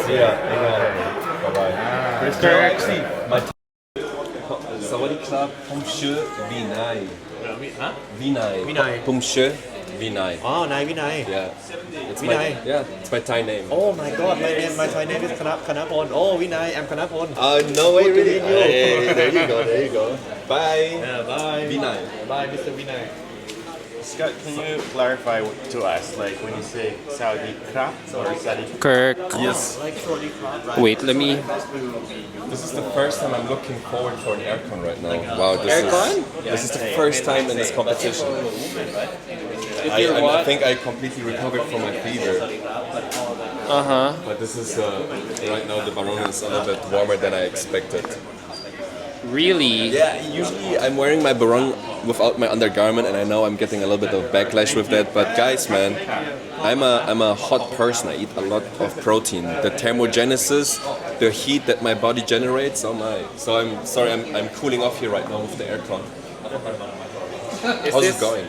See ya. Bye bye. Kirk. Actually, my Sawadee Krab, Pumshe, Vinay. Vinay. Vinay. Pumshe, Vinay. Oh, Nai Vinay. Yeah. It's Vinay. it's my Thai name. Oh my God, my Thai name is Kanapon. Oh, Vinay, I'm Kanapon. No way, really? you. Hey, there you go. Bye. Yeah, bye. Vinay. Bye, Mr. Vinay. Scott, can you clarify to us, like when you say Saudi krab or Saudi? Kirk. Yes. Wait, let me. This is the first time I'm looking forward for an aircon right now. Wow, this is the first time in this competition. I think I completely recovered from my fever. But this is right now the Baron is a little bit warmer than I expected. Really? Yeah, usually I'm wearing my barong without my undergarment, and I know I'm getting a little bit of backlash with that. But guys, man, I'm a hot person. I eat a lot of protein. The thermogenesis, the heat that my body generates. Oh my! So I'm sorry, I'm cooling off here right now with the aircon. How's it going?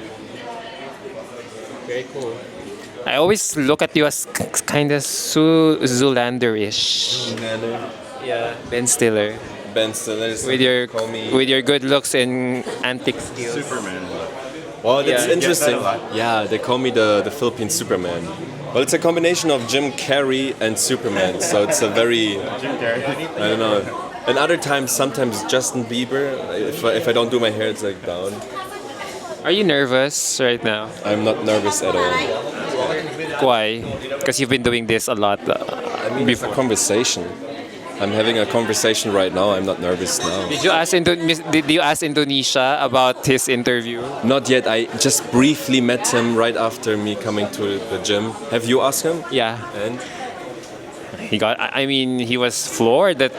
Very cool. I always look at you as kind of Zoolander-ish. Yeah. Ben Stiller. Ben Stiller. Call me. With your good looks and antique skills. Superman. Well, that's Yeah, interesting. you get that a lot. Yeah, they call me the Philippine Superman. Well, it's a combination of Jim Carrey and Superman, so it's a very, Jim Carrey. I don't know. And other times, sometimes Justin Bieber. If I don't do my hair, it's like down. Are you nervous right now? I'm not nervous at all. Why? Because you've been doing this a lot. I mean, it's a conversation. I'm having a conversation right now. I'm not nervous now. Did you ask Indonesia about his interview? Not yet. I just briefly met him right after me coming to the gym. Have you asked him? Yeah. And He was floored that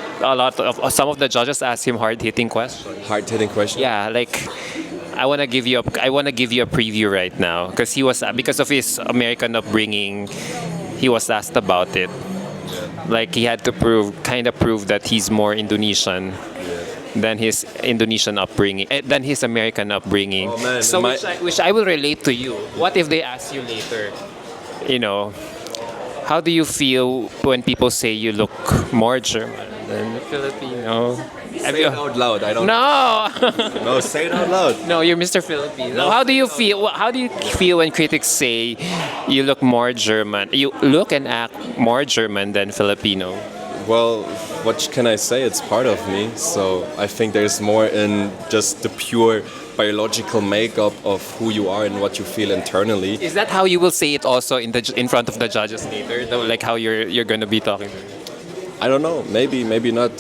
some of the judges asked him hard-hitting questions. hard-hitting question. Yeah, like I want to give you a preview right now because of his American upbringing, he was asked about it. Like he had to prove that he's more Indonesian than his than his American upbringing. Oh, man. So which I will relate to you. What if they ask you later? How do you feel when people say you look more German than Filipino? Say it out loud. I don't. No. No, say it out loud. No, you're Mr. Filipino. How do you feel? How do you feel when critics say you look more German? You look and act more German than Filipino. Well, what can I say? It's part of me. So I think there's more in just the pure biological makeup of who you are and what you feel internally. Is that how you will say it also in front of the judges later? Like how you're going to be talking? I don't know. Maybe not.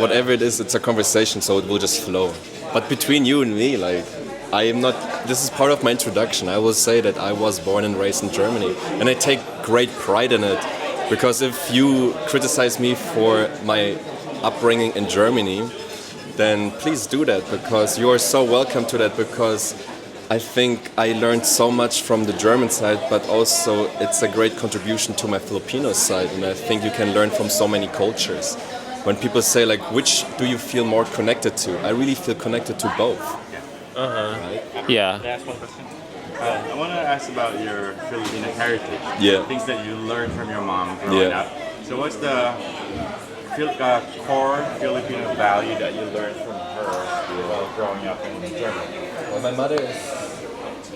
Whatever it is, it's a conversation, so it will just flow. But between you and me, like, I am not. This is part of my introduction. I will say that I was born and raised in Germany, and I take great pride in it. Because if you criticize me for my upbringing in Germany, then please do that, because you are so welcome to that. Because I think I learned so much from the German side, but also it's a great contribution to my Filipino side, and I think you can learn from so many cultures. When people say, like, which do you feel more connected to? I really feel connected to both. Right? Yeah. Can I ask one question? I want to ask about your Filipino heritage. Yeah. Things that you learned from your mom growing up. So what's the core Filipino value that you learned from her while growing up in Germany? Well, my mother is,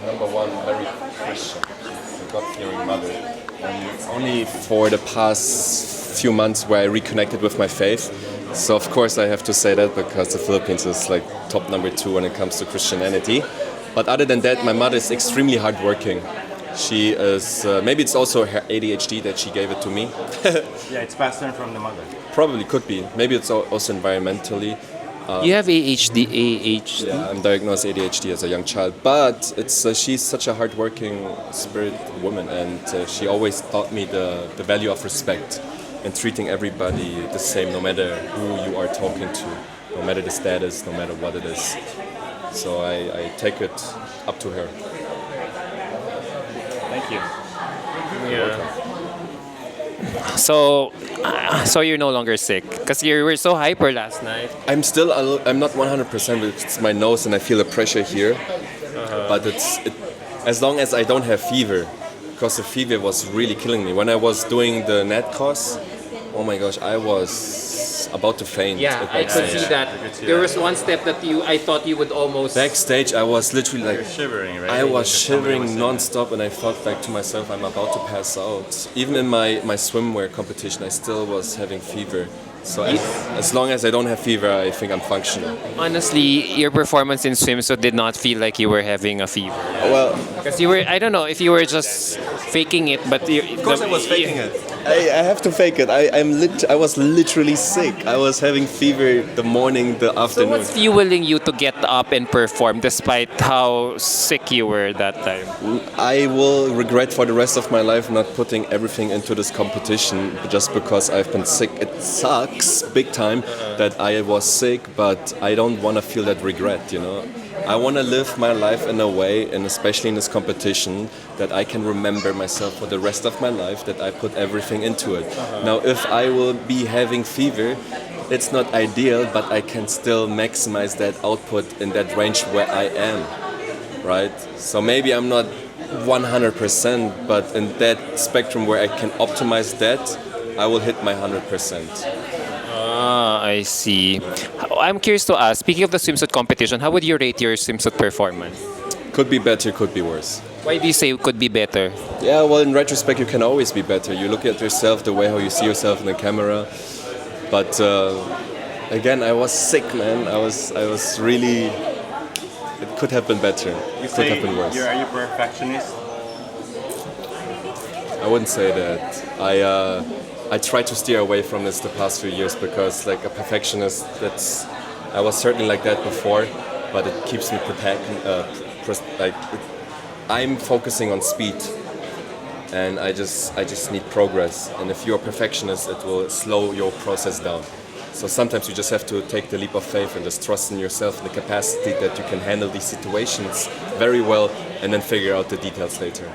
number one, very Christian. She's a God-fearing mother. And it's only for the past few months where I reconnected with my faith. So of course I have to say that, because the Philippines is like top number 2 when it comes to Christianity. But other than that, my mother is extremely hardworking. She is, maybe it's also her ADHD that she gave it to me. Yeah, it's passed on from the mother. Probably could be. Maybe it's also environmentally. You have ADHD. Yeah, I'm diagnosed ADHD as a young child, but it's she's such a hardworking spirit woman, and she always taught me the value of respect and treating everybody the same, no matter who you are talking to, no matter the status, no matter what it is. So I take it up to her. Thank you. So you're no longer sick because you were so hyper last night. I'm not 100%. It's my nose and I feel the pressure here. But as long as I don't have fever, because the fever was really killing me. When I was doing the net course, Oh my gosh, I was about to faint. Yeah, at I could backstage. see that. I could see There that. was one step that I thought you would almost. Backstage, I was literally You're like, shivering, right? I was Somebody was shivering saying non-stop, and I thought like to myself, I'm about to pass out. Even in my swimwear competition, I still was having fever. So as long as I don't have fever, I think I'm functional. Honestly, your performance in swimsuit did not feel like you were having a fever. Well, Because you were, I don't know if you were just faking it, but of course I was faking it. I have to fake it. I was literally sick. I was having fever the morning, the So afternoon. what's fueling you to get up and perform despite how sick you were that time? I will regret for the rest of my life not putting everything into this competition just because I've been sick. It sucks big time that I was sick, but I don't want to feel that regret, you know. I want to live my life in a way, and especially in this competition, that I can remember myself for the rest of my life, that I put everything into it. Now, if I will be having fever, it's not ideal, but I can still maximize that output in that range where I am, right? So maybe I'm not 100%, but in that spectrum where I can optimize that, I will hit my 100%. Ah, I see. I'm curious to ask, speaking of the swimsuit competition, how would you rate your swimsuit performance? Could be better, could be worse. Why do you say it could be better? Yeah, well, in retrospect, you can always be better. You look at yourself, the way how you see yourself in the camera. But again, I was sick, man. I was really. It could have been better. You It could say have been worse. are you perfectionist? I wouldn't say that. I tried to steer away from this the past few years because, like a perfectionist, I was certainly like that before, but it keeps me I'm focusing on speed, and I just need progress. And if you're a perfectionist, it will slow your process down. So sometimes you just have to take the leap of faith and just trust in yourself and the capacity that you can handle these situations very well, and then figure out the details later.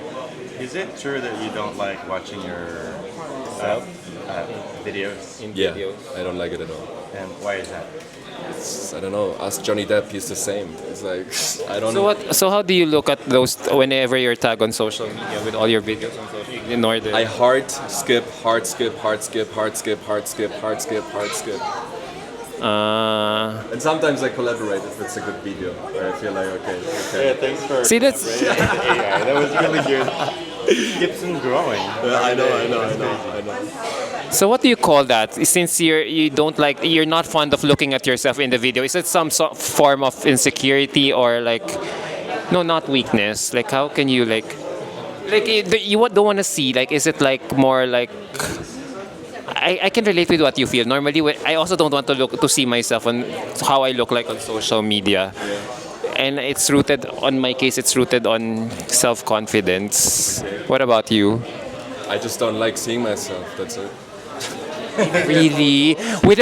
Is it true that you don't like watching your videos? Yeah, I don't like it at all. And why is that? I don't know. Ask Johnny Depp. He's the same. It's like I don't. So how do you look at those whenever you're tagged on social media with all your videos on social media? Ignore them. I hard skip, hard skip, hard skip, hard skip, hard skip, hard skip, hard skip. And sometimes I collaborate if it's a good video, where I feel like okay. Yeah, thanks for See, that's AI. That was really good. Keeps on growing. I know. so. What do you call that? Since you're not fond of looking at yourself in the video, is it some form of insecurity or like, no, not weakness? Like, how can you like you don't want to see? Like, is it like more like? I can relate with what you feel. Normally, I also don't want to see myself on how I look like on social media. And it's rooted, on my case, it's rooted on self-confidence. What about you? I just don't like seeing myself. That's it. Really? With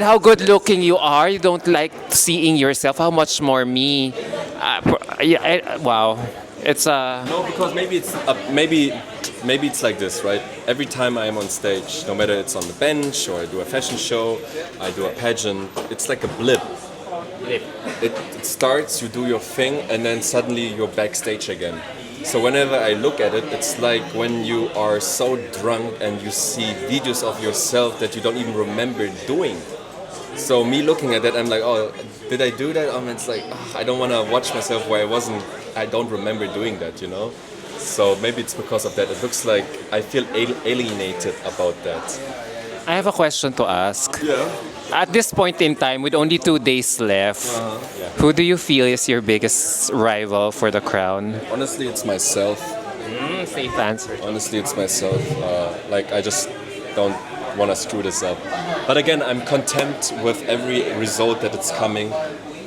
how good looking you are, you don't like seeing yourself. How much more me? Wow. It's No, because maybe it's like this, right? Every time I am on stage, no matter it's on the bench or I do a fashion show, I do a pageant, it's like a blip. It starts, you do your thing, and then suddenly you're backstage again. So whenever I look at it, it's like when you are so drunk and you see videos of yourself that you don't even remember doing. So me looking at that, I'm like, oh, did I do that? It's like, I don't want to watch myself where I don't remember doing that, you know? So maybe it's because of that. It looks like I feel alienated about that. I have a question to ask. Yeah. At this point in time, with only 2 days left, who do you feel is your biggest rival for the crown? Honestly, it's myself. Safe answer. Honestly, it's myself. I just don't want to screw this up. But again, I'm content with every result that it's coming.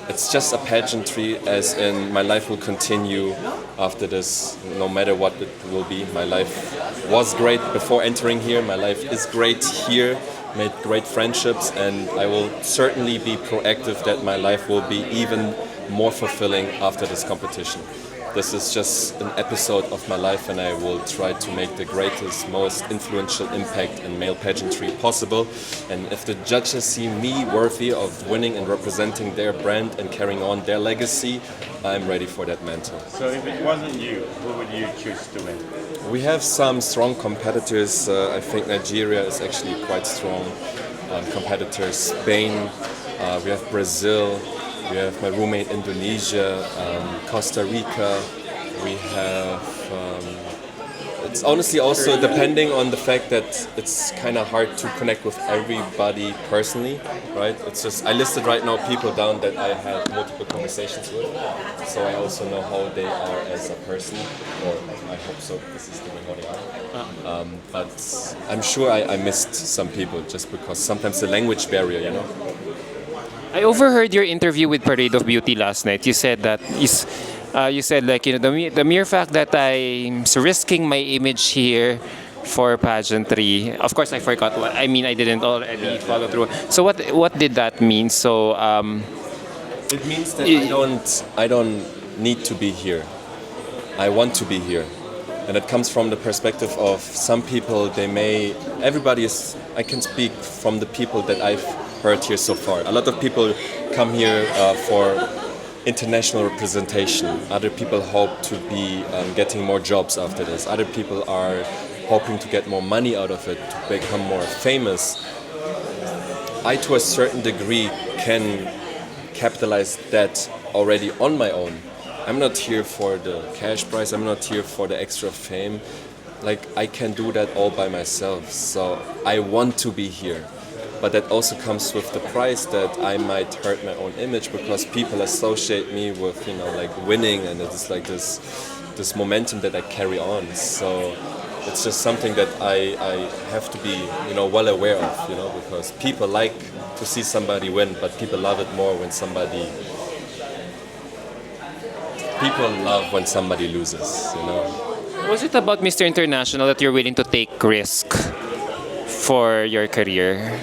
It's just a pageantry, as in my life will continue after this, no matter what it will be. My life was great before entering here. My life is great here. Made great friendships, and I will certainly be proactive that my life will be even more fulfilling after this competition. This is just an episode of my life, and I will try to make the greatest, most influential impact in male pageantry possible. And if the judges see me worthy of winning and representing their brand and carrying on their legacy, I'm ready for that mantle. So if it wasn't you, who would you choose to win? We have some strong competitors. I think Nigeria is actually quite strong. Competitors, Spain, we have Brazil, we have my roommate Indonesia, Costa Rica, we have it's honestly also depending on the fact that it's kind of hard to connect with everybody personally, right? It's just I listed right now people down that I had multiple conversations with, so I also know how they are as a person, or I hope so. This is the way how they are. But I'm sure I missed some people just because sometimes the language barrier, you know. I overheard your interview with Parade of Beauty last night. You said that you said like the mere fact that I'm risking my image here for pageantry. Of course, I forgot what I mean. I didn't already follow through. So what did that mean? So it means that I don't need to be here. I want to be here, and it comes from the perspective of some people. Everybody is. I can speak from the people that I've heard here so far. A lot of people come here for international representation. Other people hope to be getting more jobs after this. Other people are hoping to get more money out of it, to become more famous. I, to a certain degree, can capitalize that already on my own. I'm not here for the cash prize. I'm not here for the extra fame. Like, I can do that all by myself. So I want to be here. But that also comes with the price that I might hurt my own image because people associate me with, like winning, and it's like this momentum that I carry on. So it's just something that I have to be, well aware of, because people like to see somebody win, but people love it more when people love when somebody loses, was it about Mr. International that you're willing to take risk for your career?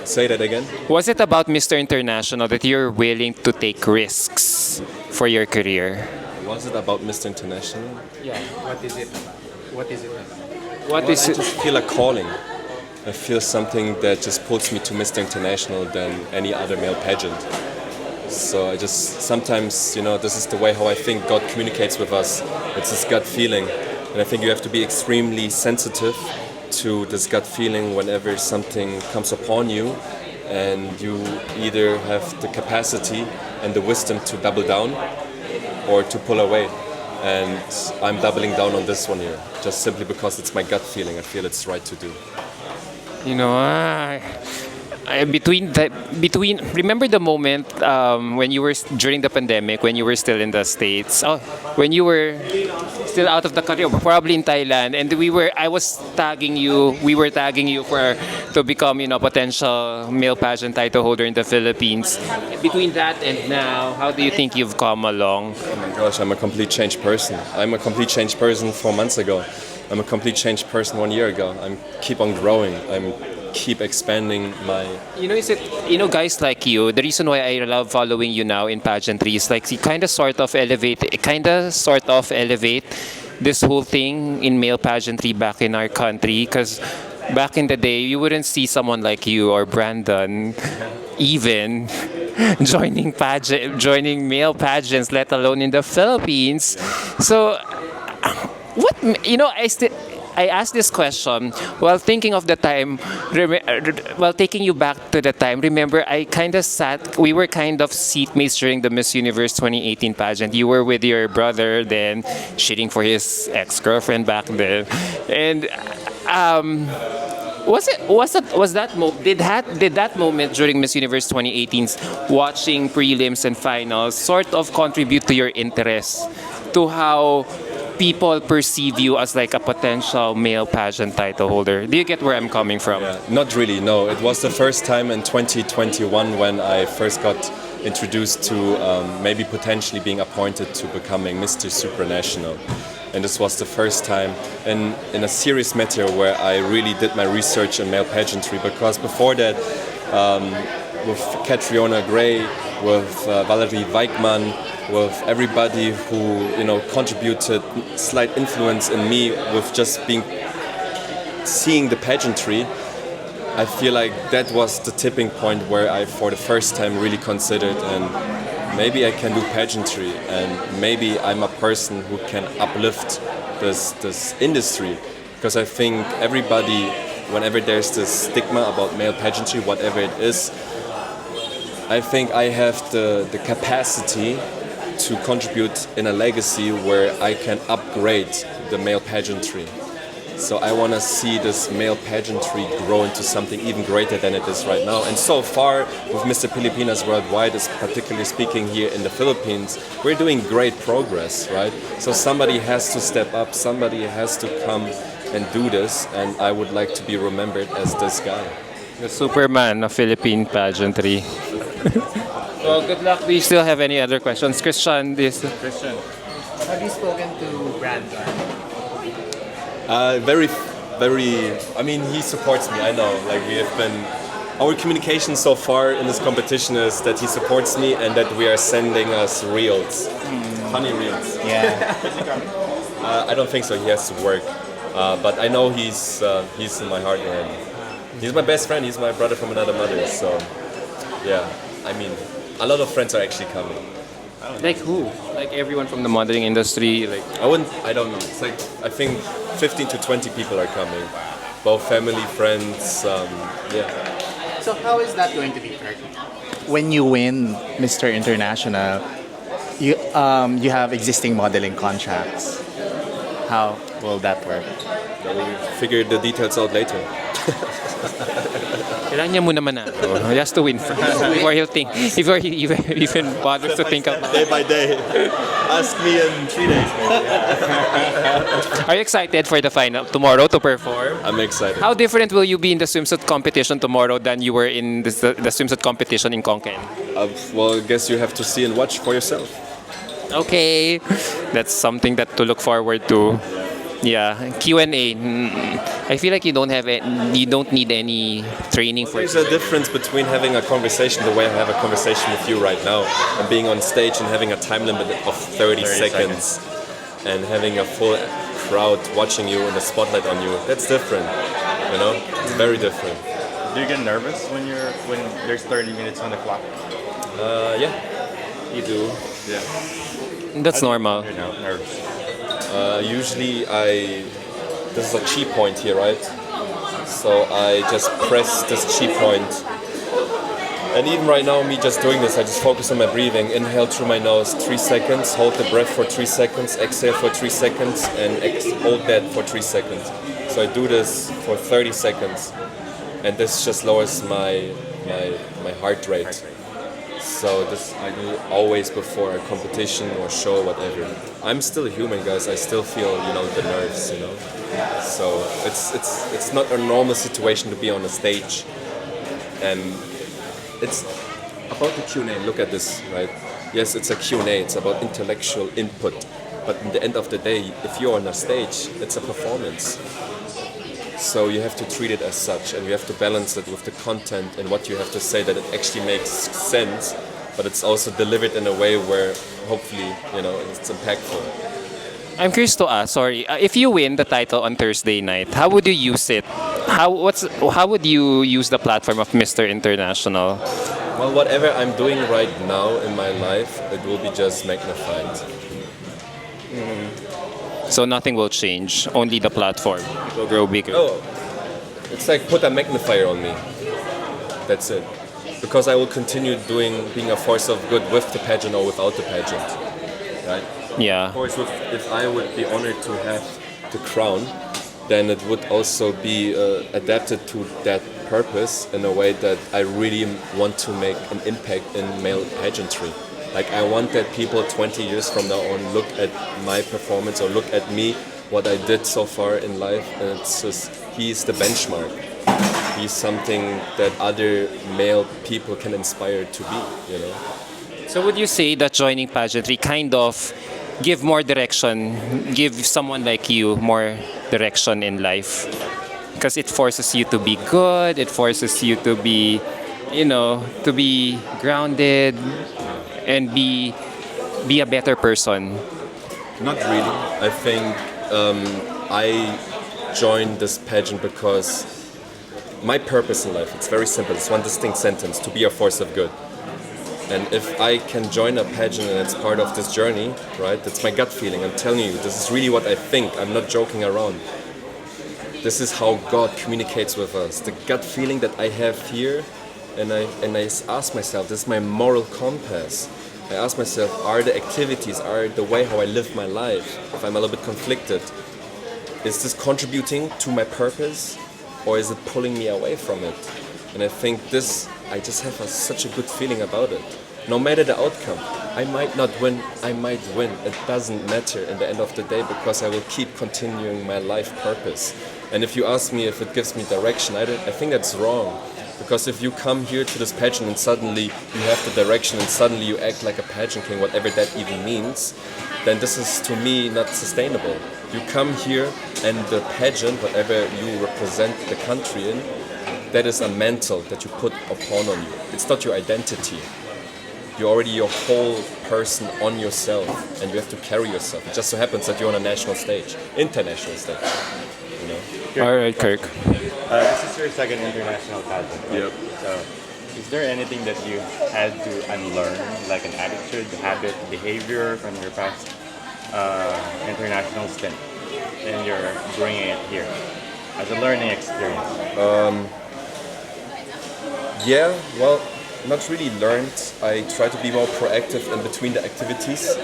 Say that again? Was it about Mr. International that you're willing to take risks for your career? Was it about Mr. International? Yeah. What is it? What is it? I just feel a calling. I feel something that just pulls me to Mr. International than any other male pageant. So I just sometimes, this is the way how I think God communicates with us. It's this gut feeling. And I think you have to be extremely sensitive to this gut feeling whenever something comes upon you, and you either have the capacity and the wisdom to double down or to pull away. And I'm doubling down on this one here, just simply because it's my gut feeling. I feel it's right to do. Remember the moment when you were during the pandemic, when you were still in the States, when you were still out of the country, probably in Thailand, and we were tagging you to become potential male pageant title holder in the Philippines. Between that and now, how do you think you've come along? Oh my gosh, I'm a complete changed person. I'm a complete changed person 4 months ago. I'm a complete changed person 1 year ago. I keep on growing. I'm keep expanding my... guys like you, the reason why I love following you now in pageantry is like you kind of sort of elevate this whole thing in male pageantry back in our country, because back in the day you wouldn't see someone like you or Brandon even joining male pageants, let alone in the Philippines. So I asked this question while thinking of the time, while taking you back to the time. Remember, we were kind of seatmates during the Miss Universe 2018 pageant. You were with your brother then, shitting for his ex-girlfriend back then. And did that moment during Miss Universe 2018's watching prelims and finals sort of contribute to your interest, to how people perceive you as like a potential male pageant title holder? Do you get where I'm coming from? Yeah, not really, no. It was the first time in 2021 when I first got introduced to maybe potentially being appointed to becoming Mr. Supranational. And this was the first time in a serious matter where I really did my research on male pageantry, because before that with Catriona Gray, with Valerie Weichmann, with everybody who contributed slight influence in me with just seeing the pageantry. I feel like that was the tipping point where I, for the first time, really considered, and maybe I can do pageantry, and maybe I'm a person who can uplift this industry, because I think everybody, whenever there's this stigma about male pageantry, whatever it is, I think I have the capacity to contribute in a legacy where I can upgrade the male pageantry. So I want to see this male pageantry grow into something even greater than it is right now. And so far, with Mr. Pilipinas Worldwide, particularly speaking here in the Philippines, we're doing great progress, right? So somebody has to step up, somebody has to come and do this, and I would like to be remembered as this guy. The Superman of Philippine pageantry. Well, good luck. Do you still have any other questions? Christian, Christian. Have you spoken to Brandon? Very, very. I mean, he supports me. I know. Like we have been. Our communication so far in this competition is that he supports me and that we are sending us reels, funny reels. Yeah. I don't think so. He has to work, but I know he's in my heart already. He's my best friend. He's my brother from another mother. So, yeah. I mean, a lot of friends are actually coming. like who? Like everyone from the modeling industry. Like I don't know. It's like I think 15 to 20 people are coming, both family, friends. Yeah. So how is that going to be, Kirk? When you win Mr. International, you have existing modeling contracts. How will that work? We'll figure the details out later. kailangan niya muna manalo. He has to win first before he'll think. Before he even bothers to think about. Day by day. Ask me in 3 days. Maybe. Are you excited for the final tomorrow to perform? I'm excited. How different will you be in the swimsuit competition tomorrow than you were in the swimsuit competition in Konkan? Well, I guess you have to see and watch for yourself. Okay, that's something that to look forward to. Yeah, Q&A. I feel like you don't need any training for it. There's a difference between having a conversation the way I have a conversation with you right now and being on stage and having a time limit of 30 seconds and having a full crowd watching you and the spotlight on you. That's different, you know? It's very different. Do you get nervous when there's 30 minutes on the clock? Yeah, you do. Yeah. That's normal. You're now nervous. Usually this is a chi point here, right? So I just press this chi point. And even right now, me just doing this, I just focus on my breathing. Inhale through my nose 3 seconds, hold the breath for 3 seconds, exhale for 3 seconds, and hold that for 3 seconds. So I do this for 30 seconds. And this just lowers my heart rate. So this I do always before a competition or show, whatever. I'm still a human, guys. I still feel, the nerves, So it's not a normal situation to be on a stage, and it's about the Q&A. Look at this, right? Yes, it's a Q&A. It's about intellectual input, but at the end of the day, if you're on a stage, it's a performance. So you have to treat it as such, and you have to balance it with the content and what you have to say, that it actually makes sense, but it's also delivered in a way where hopefully, it's impactful. I'm curious to ask, sorry, if you win the title on Thursday night, how would you use it? How would you use the platform of Mr. International? Well, whatever I'm doing right now in my life, it will be just magnified. So nothing will change, only the platform will grow bigger. Oh, it's like put a magnifier on me. That's it. Because I will continue being a force of good with the pageant or without the pageant, right? Yeah. Of course, if I would be honored to have the crown, then it would also be adapted to that purpose in a way that I really want to make an impact in male pageantry. Like I want that people 20 years from now on look at my performance or look at me, what I did so far in life, and it's just, he's the benchmark. He's something that other male people can inspire to be, So would you say that joining pageantry kind of give more direction, give someone like you more direction in life? Because it forces you to be good, it forces you to be to be grounded and be a better person? Not really. I think I joined this pageant because my purpose in life, it's very simple. It's one distinct sentence: to be a force of good. And if I can join a pageant and it's part of this journey, right? That's my gut feeling. I'm telling you, this is really what I think. I'm not joking around. This is how God communicates with us. The gut feeling that I have here, and I ask myself, this is my moral compass. I ask myself, are the activities, are the way how I live my life, if I'm a little bit conflicted, is this contributing to my purpose, or is it pulling me away from it? And I think this, I just have such a good feeling about it. No matter the outcome, I might not win, I might win. It doesn't matter in the end of the day, because I will keep continuing my life purpose. And if you ask me if it gives me direction, I think that's wrong. Because if you come here to this pageant and suddenly you have the direction and suddenly you act like a pageant king, whatever that even means, then this is to me not sustainable. You come here and the pageant, whatever you represent the country in, that is a mantle that you put upon on you. It's not your identity. You're already your whole person on yourself, and you have to carry yourself. It just so happens that you're on a national stage, international stage. You know? All right, Kirk. This is your second international pageant, right? Yep. So, is there anything that you had to unlearn, like an attitude, habit, behavior from your past international stint, and you're bringing it here as a learning experience? Yeah, well, not really learned. I try to be more proactive in between the activities.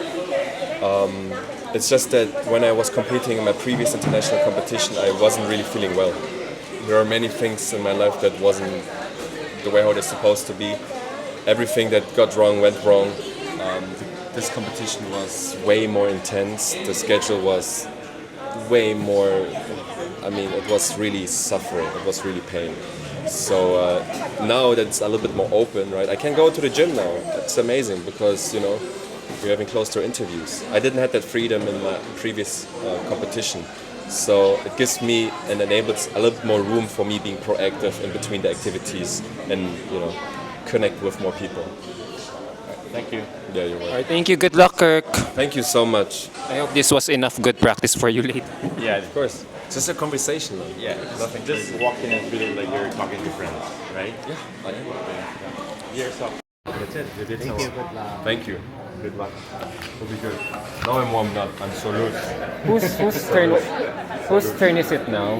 It's just that when I was competing in my previous international competition, I wasn't really feeling well. There are many things in my life that wasn't the way how they're supposed to be. Everything that got wrong went wrong. This competition was way more intense. The schedule was way more, it was really suffering. It was really pain. So now that it's a little bit more open, right? I can go to the gym now. It's amazing because, we're having closer interviews. I didn't have that freedom in my previous competition. So it gives me and enables a little bit more room for me being proactive in between the activities and, connect with more people. Thank you. Yeah, you're All welcome. right, thank you. Good luck, Kirk. Thank you so much. I hope this was enough good practice for you later. Yeah, Of course. It's just a conversation. Man. yeah. Nothing Just crazy. walk in and feel like you're talking to friends, right? Yeah, I am. Be yourself. That's it. You did so well. Thank you. Good luck. It'll be good. Now I'm warmed up. I'm so loose. Whose turn is it now?